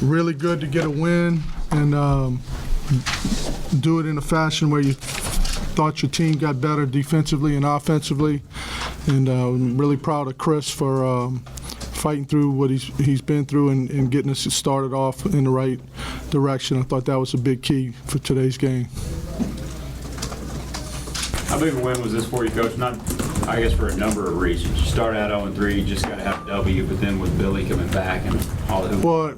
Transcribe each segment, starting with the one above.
really good to get a win and do it in a fashion where you thought your team got better defensively and offensively. And I'm really proud of Chris for fighting through what he's been through and getting us started off in the right direction. I thought that was a big key for today's game. How big a win was this for you, Coach? Not, I guess, for a number of reasons. You start out 0-3, you just got to have a W, but then with Billy coming back and all that. Well,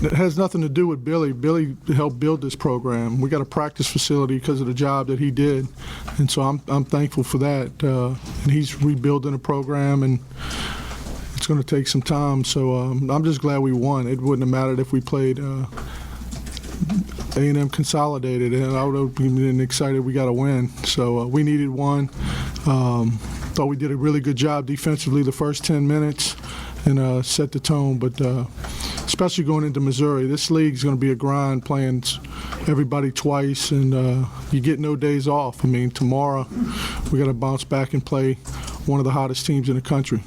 it has nothing to do with Billy. Billy helped build this program. We got a practice facility because of the job that he did, and so I'm thankful for that. And he's rebuilding the program, and it's going to take some time. So I'm just glad we won. It wouldn't have mattered if we played A&M Consolidated, and I would have been excited we got a win. So we needed one. Thought we did a really good job defensively the first 10 minutes and set the tone, but especially going into Missouri, this league is going to be a grind, playing everybody twice, and you get no days off. I mean, tomorrow we got to bounce back and play one of the hottest teams in the country.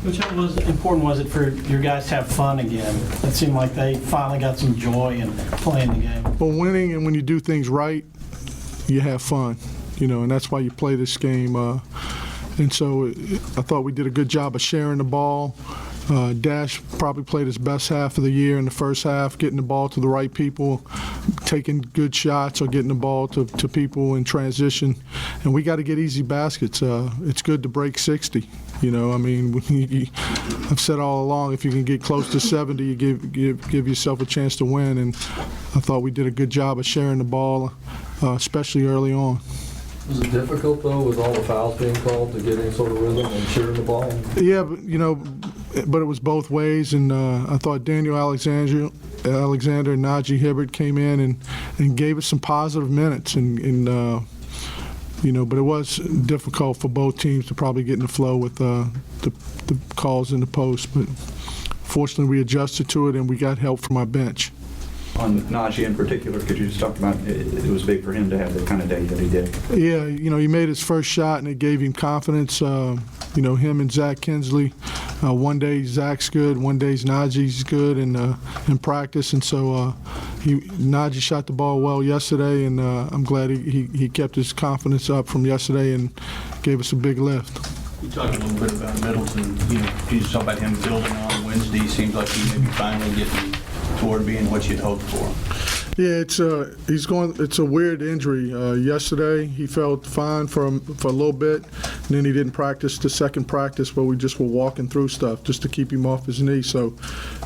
Which important was it for your guys to have fun again? It seemed like they finally got some joy in playing the game. Well, winning, and when you do things right, you have fun, you know, and that's why you play this game. And so I thought we did a good job of sharing the ball. Dash probably played his best half of the year in the first half, getting the ball to the right people, taking good shots or getting the ball to people in transition. And we got to get easy baskets. It's good to break 60. You know, I mean, I've said all along, if you can get close to 70, you give yourself a chance to win. And I thought we did a good job of sharing the ball, especially early on. Was it difficult, though, with all the fouls being called to get any sort of rhythm and sharing the ball? Yeah, but, you know, but it was both ways, and I thought Daniel Alexander and Najee Hibbert came in and gave us some positive minutes, and you know, but it was difficult for both teams to probably get in the flow with the calls in the post. But fortunately, we adjusted to it, and we got help from our bench. On Najee in particular, could you just talk about it was big for him to have the kind of day that he did? Yeah, you know, he made his first shot, and it gave him confidence. You know, him and Zach Kinsley, one day Zach's good, one day Najee's good in practice, and so Najee shot the ball well yesterday, and I'm glad he kept his confidence up from yesterday and gave us a big lift. You talked a little bit about Middleton. You know, you just talk about him building on Wednesday. Seems like he may be finally getting toward being what you'd hoped for. Yeah, it's a weird injury. Yesterday he felt fine for a little bit, and then he didn't practice the second practice where we just were walking through stuff just to keep him off his knee. So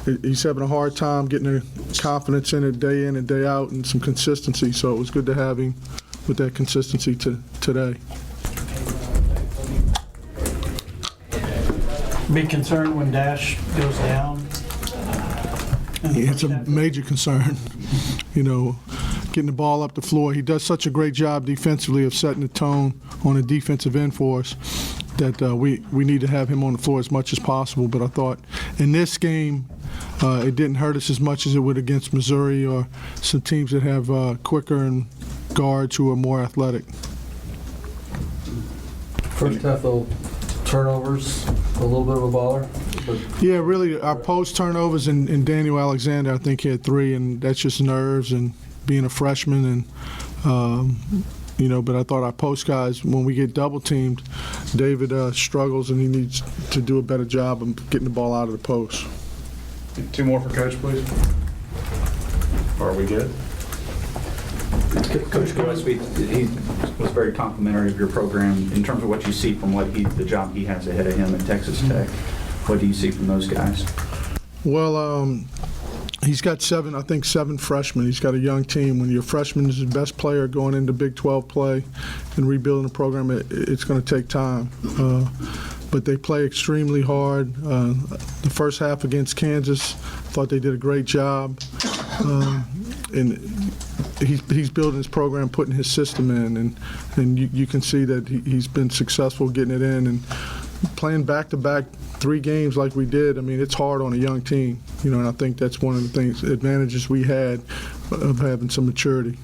he's having a hard time getting the confidence in it day in and day out and some consistency. So it was good to have him with that consistency today. Big concern when Dash goes down? Yeah, it's a major concern. You know, getting the ball up the floor. He does such a great job defensively of setting the tone on a defensive end for us that we need to have him on the floor as much as possible. But I thought in this game, it didn't hurt us as much as it would against Missouri or some teams that have quicker and guards who are more athletic. First half, though, turnovers, a little bit of a baller. Yeah, really, our post turnovers and Daniel Alexander, I think, he had 3, and that's just nerves and being a freshman. And you know, but I thought our post guys, when we get double teamed, David struggles, and he needs to do a better job of getting the ball out of the post. 2 more for Coach, please. Or are we good? Coach Gillespie, he was very complimentary of your program in terms of what you see from the job he has ahead of him at Texas Tech. What do you see from those guys? Well, he's got 7 freshmen. He's got a young team. When your freshman is the best player going into Big 12 play and rebuilding the program, it's going to take time. But they play extremely hard. The first half against Kansas, I thought they did a great job. And he's building his program, putting his system in, and you can see that he's been successful getting it in. And playing back-to-back 3 games like we did, I mean, it's hard on a young team, you know, and I think that's one of the advantages we had of having some maturity.